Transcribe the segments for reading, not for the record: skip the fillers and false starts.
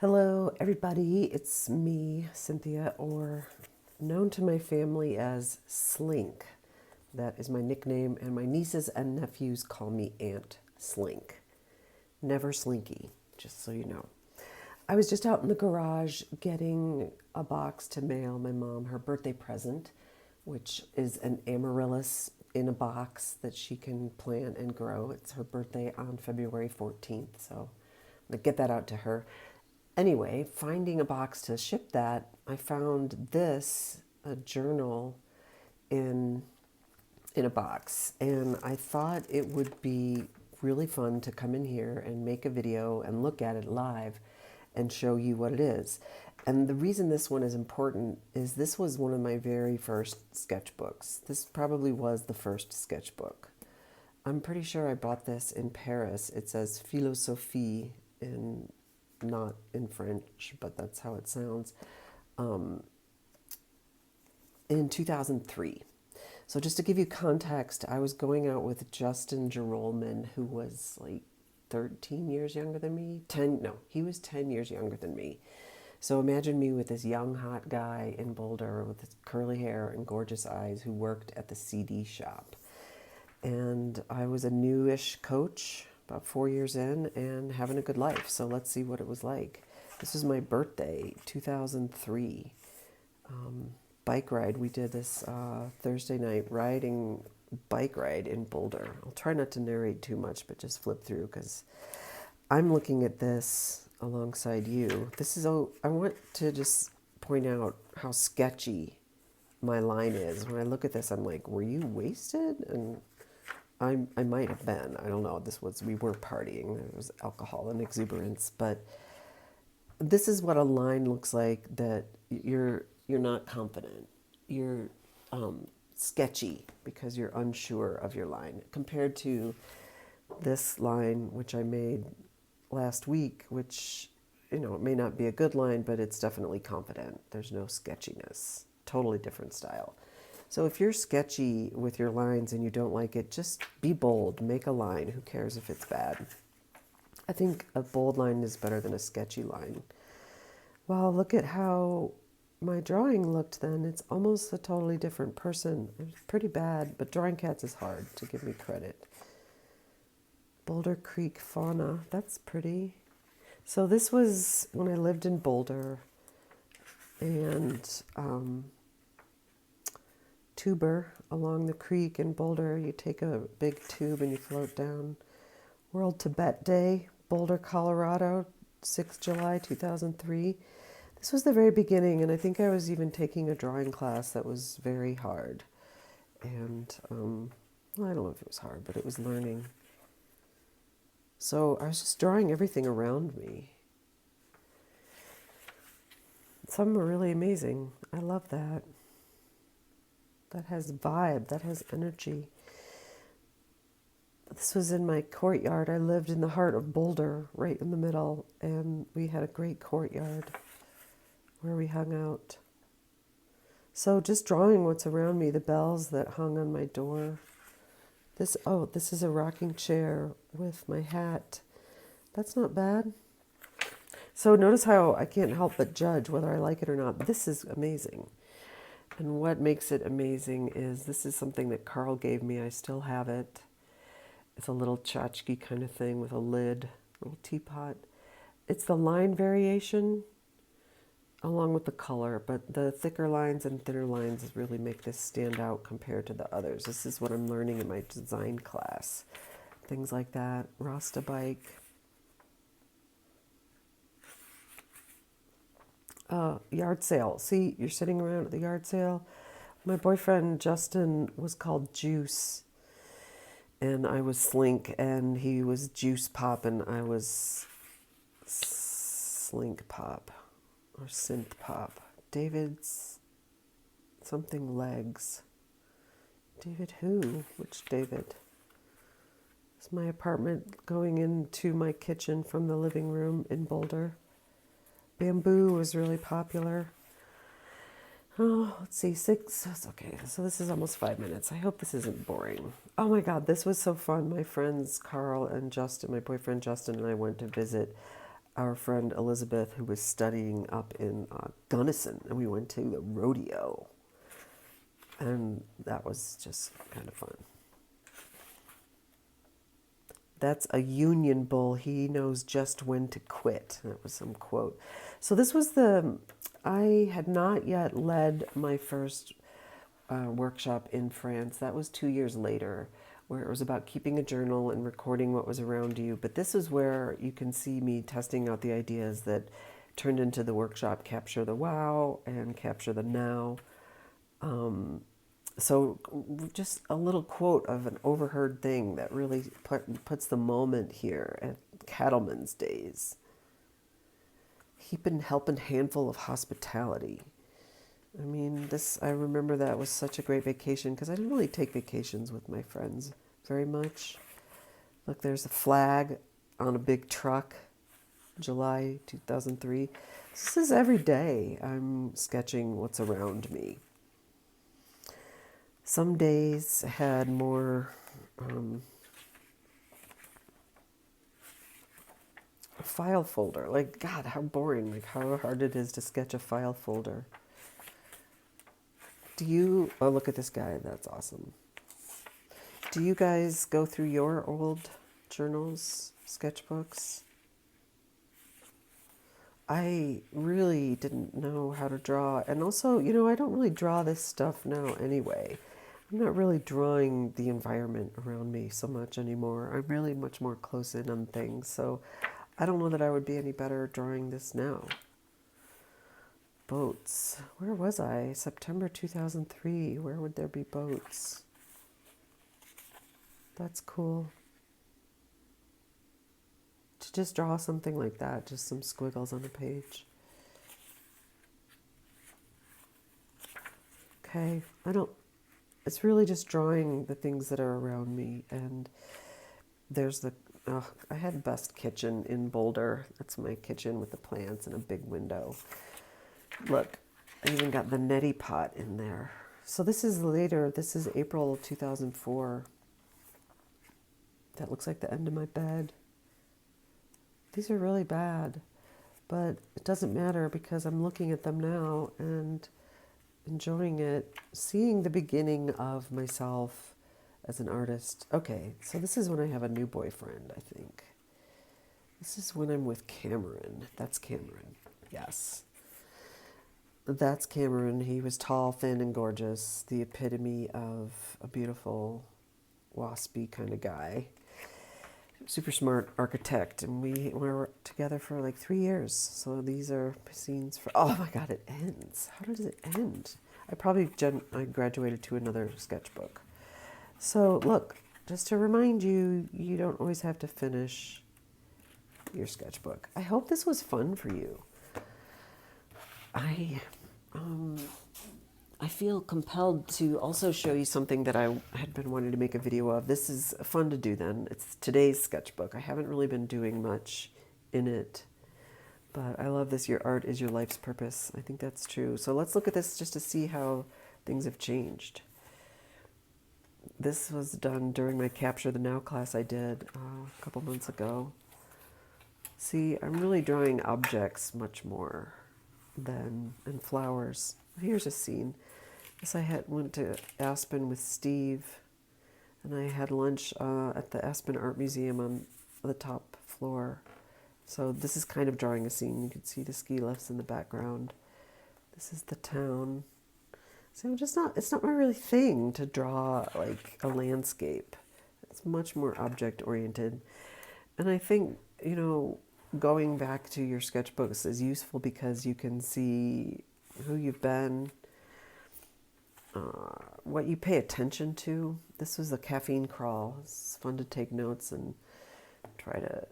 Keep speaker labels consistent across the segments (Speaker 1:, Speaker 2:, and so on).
Speaker 1: Hello, everybody. It's me, Cynthia, or known to my family as Slink. That is my nickname, and my nieces and nephews call me Aunt Slink. Never Slinky, just so you know. I was just out in the garage getting a box to mail my mom her birthday present, which is an amaryllis in a box that she can plant and grow. It's her birthday on February 14th, so I'm going to get that out to her. Anyway, finding a box to ship that, I found this, a journal in a box, and I thought it would be really fun to come in here and make a video and look at it live and show you what it is. And the reason this one is important is this was one of my very first sketchbooks. This probably was the first sketchbook. I'm pretty sure I bought this in Paris. It says Philosophie in not in French, but that's how it sounds, in 2003. So just to give you context, I was going out with Justin Gerolman, who was like 13 years younger than me. He was 10 years younger than me. So imagine me with this young, hot guy in Boulder with his curly hair and gorgeous eyes who worked at the CD shop. And I was a newish coach, about 4 years in, and having a good life. So let's see what it was like. This was my birthday, 2003. Bike ride. We did this Thursday night bike ride in Boulder. I'll try not to narrate too much, but just flip through because I'm looking at this alongside you. I want to just point out how sketchy my line is. When I look at this, I'm like, were you wasted? And I might have been. I don't know. We were partying. There was alcohol and exuberance. But this is what a line looks like that you're not confident. You're sketchy because you're unsure of your line. Compared to this line, which I made last week, which, it may not be a good line, but it's definitely confident. There's no sketchiness. Totally different style. So if you're sketchy with your lines and you don't like it, just be bold. Make a line. Who cares if it's bad? I think a bold line is better than a sketchy line. Well, look at how my drawing looked then. It's almost a totally different person. It was pretty bad, but drawing cats is hard, to give me credit. Boulder Creek fauna. That's pretty. So this was when I lived in Boulder, and tuber along the creek in Boulder. You take a big tube and you float down. World Tibet Day, Boulder, Colorado, 6th July 2003. This was the very beginning, and I think I was even taking a drawing class that was very hard. And I don't know if it was hard, but it was learning. So I was just drawing everything around me. Some were really amazing. I love that. That has vibe, that has energy. This was in my courtyard. I lived in the heart of Boulder, right in the middle, and we had a great courtyard where we hung out. So just drawing what's around me, the bells that hung on my door. This is a rocking chair with my hat. That's not bad. So notice how I can't help but judge whether I like it or not. This is amazing. And what makes it amazing is this is something that Carl gave me. I still have it. It's a little tchotchke kind of thing with a lid, a little teapot. It's the line variation along with the color, but the thicker lines and thinner lines really make this stand out compared to the others. This is what I'm learning in my design class. Things like that. Rasta bike. Yard sale. See, you're sitting around at the yard sale. My boyfriend Justin was called Juice, and I was Slink, and he was Juice Pop, and I was Slink Pop or Synth Pop. David's something legs. David who? Which David? It's my apartment going into my kitchen from the living room in Boulder. Bamboo was really popular. Oh, let's see, 6. That's okay. So this is almost 5 minutes. I hope this isn't boring. Oh my God, this was so fun. My friends Carl and Justin, my boyfriend Justin, and I went to visit our friend Elizabeth, who was studying up in Gunnison, and we went to the rodeo. And that was just kind of fun. That's a Union Bull. He knows just when to quit. That was some quote. So this was I had not yet led my first workshop in France. That was 2 years later, where it was about keeping a journal and recording what was around you. But this is where you can see me testing out the ideas that turned into the workshop Capture the Wow and Capture the Now. So just a little quote of an overheard thing that really puts the moment here at Cattleman's Days. Heaping helping handful of hospitality. I mean, I remember that was such a great vacation because I didn't really take vacations with my friends very much. Look, there's a flag on a big truck, July 2003. This is every day I'm sketching what's around me. Some days had more a file folder. Like, God, how boring. Like, how hard it is to sketch a file folder. Oh, look at this guy. That's awesome. Do you guys go through your old journals, sketchbooks? I really didn't know how to draw. And also, I don't really draw this stuff now anyway. I'm not really drawing the environment around me so much anymore. I'm really much more close in on things. So I don't know that I would be any better drawing this now. Boats. Where was I? September 2003. Where would there be boats? That's cool. To just draw something like that, just some squiggles on a page. Okay, it's really just drawing the things that are around me. And there's I had the best kitchen in Boulder. That's my kitchen with the plants and a big window. Look, I even got the neti pot in there. So this is later. This is April 2004. That looks like the end of my bed. These are really bad, but it doesn't matter because I'm looking at them now and enjoying it, seeing the beginning of myself as an artist. Okay, so this is when I have a new boyfriend, I think. This is when I'm with Cameron. That's Cameron. Yes. That's Cameron. He was tall, thin, and gorgeous. The epitome of a beautiful, waspy kind of guy. Super smart architect. And we were together for like 3 years. So these are scenes for... Oh my God, it ends. How does it end? I graduated to another sketchbook. So look, just to remind you, you don't always have to finish your sketchbook. I hope this was fun for you. I feel compelled to also show you something that I had been wanting to make a video of. This is fun to do then. It's today's sketchbook. I haven't really been doing much in it, but I love this. Your art is your life's purpose. I think that's true. So let's look at this just to see how things have changed. This was done during my Capture the Now class I did a couple months ago. See, I'm really drawing objects much more and flowers. Here's a scene. This I went to Aspen with Steve, and I had lunch at the Aspen Art Museum on the top floor. So this is kind of drawing a scene. You can see the ski lifts in the background. This is the town. So it's not my really thing to draw like a landscape. It's much more object oriented. And I think, going back to your sketchbooks is useful because you can see who you've been, what you pay attention to. This was a caffeine crawl. It's fun to take notes and try to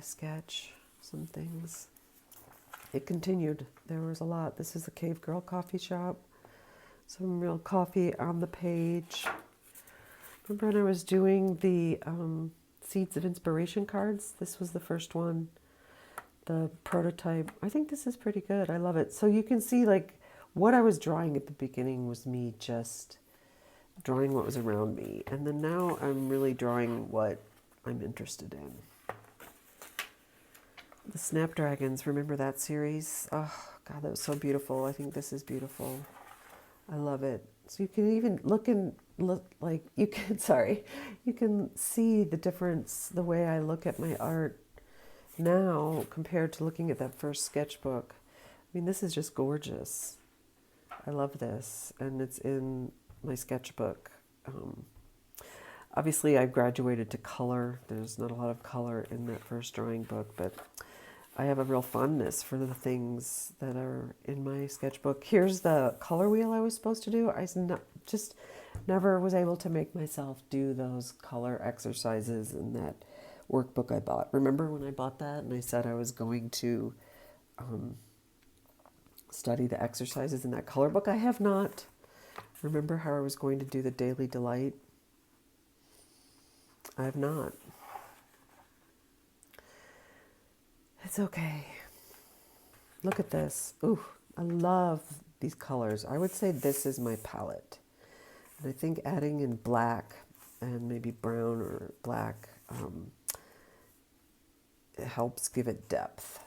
Speaker 1: sketch some things. It continued. There was a lot. This is a Cave Girl coffee shop. Some real coffee on the page. Remember when I was doing the Seeds of Inspiration cards? This was the first one. The prototype. I think this is pretty good. I love it. So you can see like what I was drawing at the beginning was me just drawing what was around me. And then now I'm really drawing what I'm interested in. The Snapdragons, remember that series? Oh, God, that was so beautiful. I think this is beautiful. I love it. So you can even look like you can, sorry, you can see the difference, the way I look at my art now compared to looking at that first sketchbook. I mean, this is just gorgeous. I love this, and it's in my sketchbook. Obviously, I've graduated to color. There's not a lot of color in that first drawing book, but I have a real fondness for the things that are in my sketchbook. Here's the color wheel I was supposed to do. Just never was able to make myself do those color exercises in that workbook I bought. Remember when I bought that and I said I was going to study the exercises in that color book? I have not. Remember how I was going to do the Daily Delight? I have not. It's okay. Look at this. Ooh, I love these colors. I would say this is my palette. And I think adding in black and maybe brown or black it helps give it depth.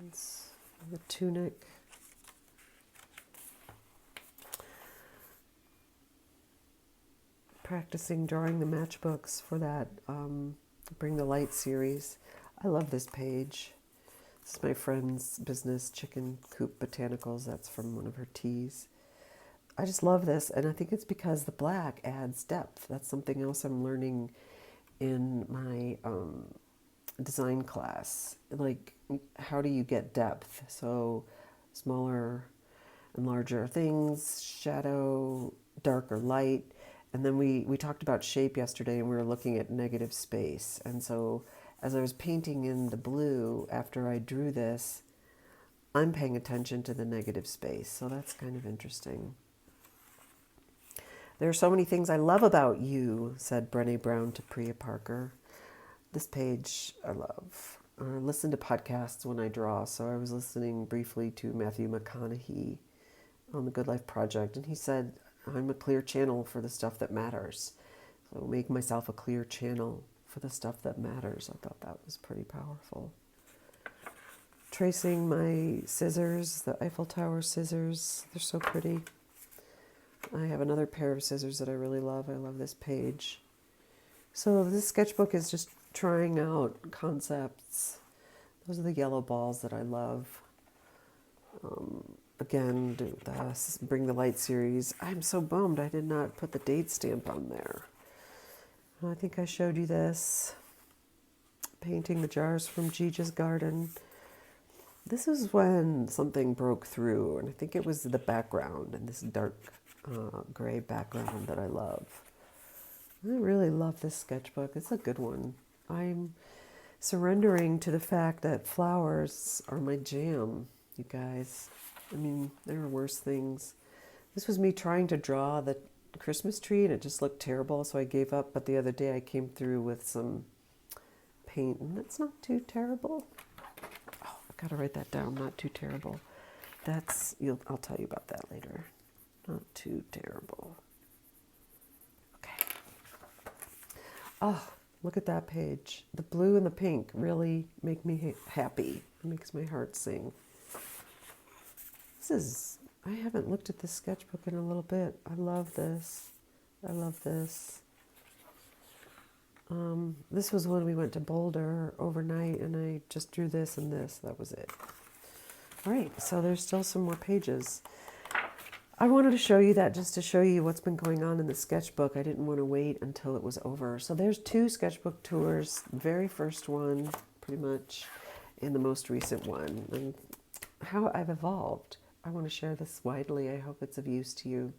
Speaker 1: It's the tunic. Practicing drawing the matchbooks for that Bring the Light series. I love this page. This is my friend's business, Chicken Coop Botanicals. That's from one of her teas. I just love this, and I think it's because the black adds depth. That's something else I'm learning in my design class. Like, how do you get depth? So smaller and larger things, shadow, dark or light. And then we talked about shape yesterday, and we were looking at negative space. And so as I was painting in the blue after I drew this, I'm paying attention to the negative space. So that's kind of interesting. There are so many things I love about you, said Brené Brown to Priya Parker. This page I love. I listen to podcasts when I draw. So I was listening briefly to Matthew McConaughey on the Good Life Project, and he said, I'm a clear channel for the stuff that matters. So make myself a clear channel for the stuff that matters. I thought that was pretty powerful. Tracing my scissors, the Eiffel Tower scissors. They're so pretty. I have another pair of scissors that I really love. I love this page. So this sketchbook is just trying out concepts. Those are the yellow balls that I love. Again, the Bring the Light series. I'm so bummed I did not put the date stamp on there. I think I showed you this. Painting the jars from Gigi's garden. This is when something broke through, and I think it was the background and this dark gray background that I love. I really love this sketchbook. It's a good one. I'm surrendering to the fact that flowers are my jam, you guys. I mean, there are worse things. This was me trying to draw the Christmas tree, and it just looked terrible, so I gave up. But the other day I came through with some paint, and that's not too terrible. Oh, I've got to write that down. Not too terrible. I'll tell you about that later. Not too terrible. Okay. Oh, look at that page. The blue and the pink really make me happy. It makes my heart sing. I haven't looked at this sketchbook in a little bit. I love this. I love this. This was when we went to Boulder overnight, and I just drew this and this. That was it. All right, so there's still some more pages. I wanted to show you that just to show you what's been going on in the sketchbook. I didn't want to wait until it was over. So there's 2 sketchbook tours. The very first one, pretty much, and the most recent one. And how I've evolved. I want to share this widely. I hope it's of use to you.